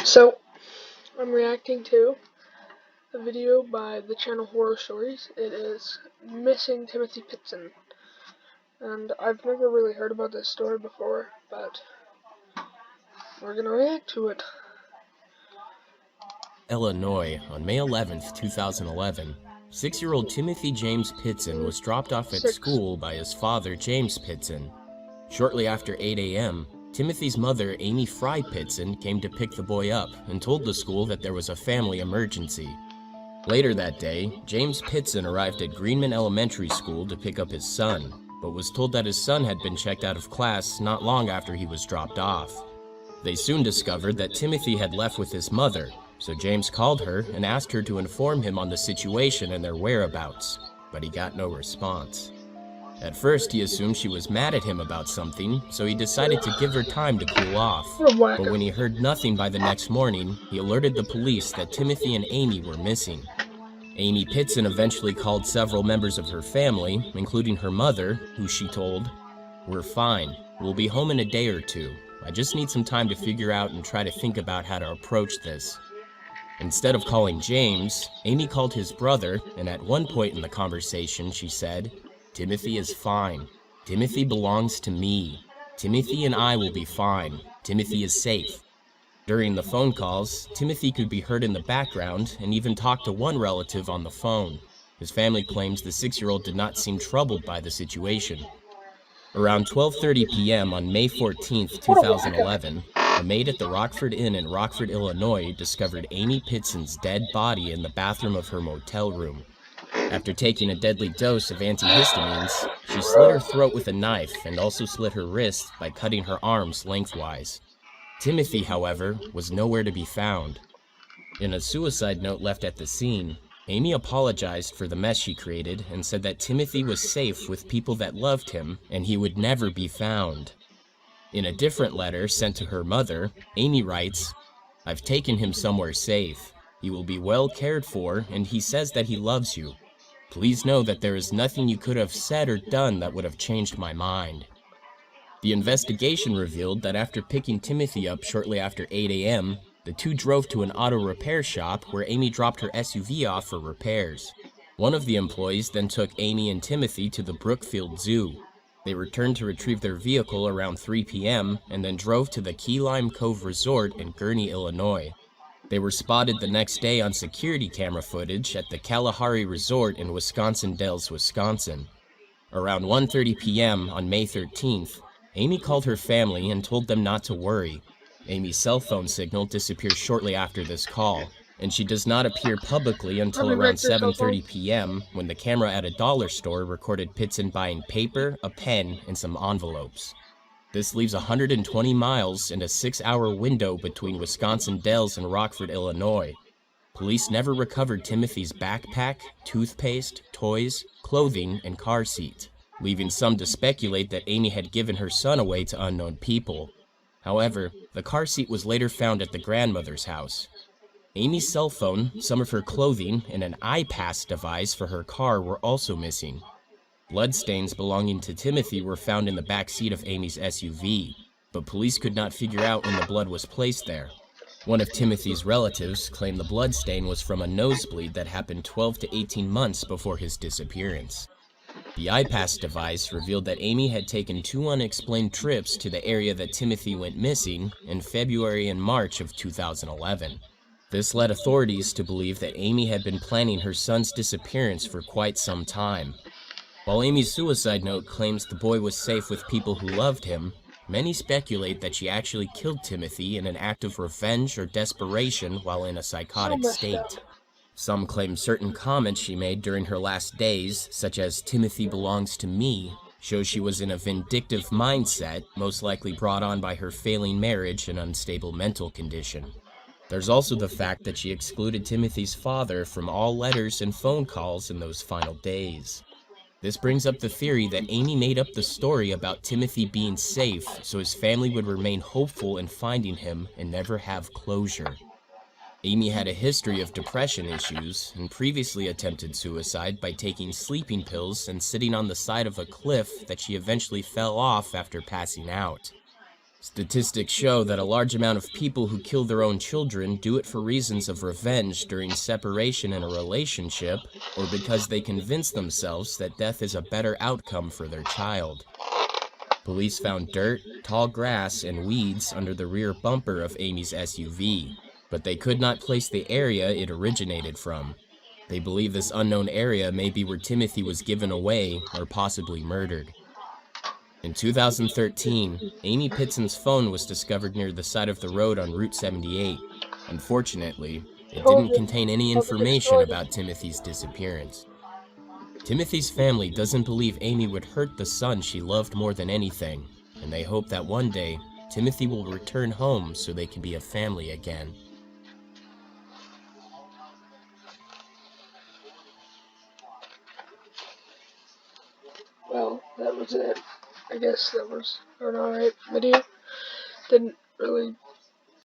So, I'm reacting to a video by the channel Horror Stories. It is Missing Timothy Pitzen. And I've never really heard about this story before, but we're gonna react to it. Illinois, on May 11, 2011, 6-year-old Timothy James Pitzen was dropped off at school by his father, James Pitzen. Shortly after 8 a.m., Timothy's mother, Amy Fry Pitzen, came to pick the boy up and told the school that there was a family emergency. Later that day, James Pitzen arrived at Greenman Elementary School to pick up his son, but was told that his son had been checked out of class not long after he was dropped off. They soon discovered that Timothy had left with his mother, so James called her and asked her to inform him on the situation and their whereabouts, but he got no response. At first, he assumed she was mad at him about something, so he decided to give her time to cool off. But when he heard nothing by the next morning, he alerted the police that Timothy and Amy were missing. Amy Pitzen eventually called several members of her family, including her mother, who she told, "We're fine. We'll be home in a day or two. I just need some time to figure out and try to think about how to approach this." Instead of calling James, Amy called his brother, and at one point in the conversation she said, "Timothy is fine. Timothy belongs to me. Timothy and I will be fine. Timothy is safe." During the phone calls, Timothy could be heard in the background and even talked to one relative on the phone. His family claims the 6-year-old did not seem troubled by the situation. Around 12:30 p.m. on May 14, 2011, a maid at the Rockford Inn in Rockford, Illinois, discovered Amy Pitzen's dead body in the bathroom of her motel room. After taking a deadly dose of antihistamines, she slit her throat with a knife and also slit her wrist by cutting her arms lengthwise. Timothy, however, was nowhere to be found. In a suicide note left at the scene, Amy apologized for the mess she created and said that Timothy was safe with people that loved him and he would never be found. In a different letter sent to her mother, Amy writes, "I've taken him somewhere safe. He will be well cared for and he says that he loves you. Please know that there is nothing you could have said or done that would have changed my mind." The investigation revealed that after picking Timothy up shortly after 8 a.m., the two drove to an auto repair shop where Amy dropped her SUV off for repairs. One of the employees then took Amy and Timothy to the Brookfield Zoo. They returned to retrieve their vehicle around 3 p.m. and then drove to the Key Lime Cove Resort in Gurnee, Illinois. They were spotted the next day on security camera footage at the Kalahari Resort in Wisconsin Dells, Wisconsin. Around 1:30 p.m. on May 13th, Amy called her family and told them not to worry. Amy's cell phone signal disappears shortly after this call, and she does not appear publicly until around 7:30 p.m. when the camera at a dollar store recorded Pitzen buying paper, a pen, and some envelopes. This leaves 120 miles and a 6-hour window between Wisconsin Dells and Rockford, Illinois. Police never recovered Timothy's backpack, toothpaste, toys, clothing, and car seat, leaving some to speculate that Amy had given her son away to unknown people. However, the car seat was later found at the grandmother's house. Amy's cell phone, some of her clothing, and an iPass device for her car were also missing. Bloodstains belonging to Timothy were found in the back seat of Amy's SUV, but police could not figure out when the blood was placed there. One of Timothy's relatives claimed the bloodstain was from a nosebleed that happened 12 to 18 months before his disappearance. The iPass device revealed that Amy had taken 2 unexplained trips to the area that Timothy went missing in February and March of 2011. This led authorities to believe that Amy had been planning her son's disappearance for quite some time. While Amy's suicide note claims the boy was safe with people who loved him, many speculate that she actually killed Timothy in an act of revenge or desperation while in a psychotic state. Some claim certain comments she made during her last days, such as "Timothy belongs to me," show she was in a vindictive mindset, most likely brought on by her failing marriage and unstable mental condition. There's also the fact that she excluded Timothy's father from all letters and phone calls in those final days. This brings up the theory that Amy made up the story about Timothy being safe so his family would remain hopeful in finding him and never have closure. Amy had a history of depression issues and previously attempted suicide by taking sleeping pills and sitting on the side of a cliff that she eventually fell off after passing out. Statistics show that a large amount of people who kill their own children do it for reasons of revenge during separation in a relationship, or because they convince themselves that death is a better outcome for their child. Police found dirt, tall grass, and weeds under the rear bumper of Amy's SUV, but they could not place the area it originated from. They believe this unknown area may be where Timothy was given away or possibly murdered. In 2013, Amy Pitzen's phone was discovered near the side of the road on Route 78. Unfortunately, it Told didn't you. contain any Tell the big information story. about Timothy's disappearance. Timothy's family doesn't believe Amy would hurt the son she loved more than anything, and they hope that one day, Timothy will return home so they can be a family again. Well, that was it. I guess that was an alright video. Didn't really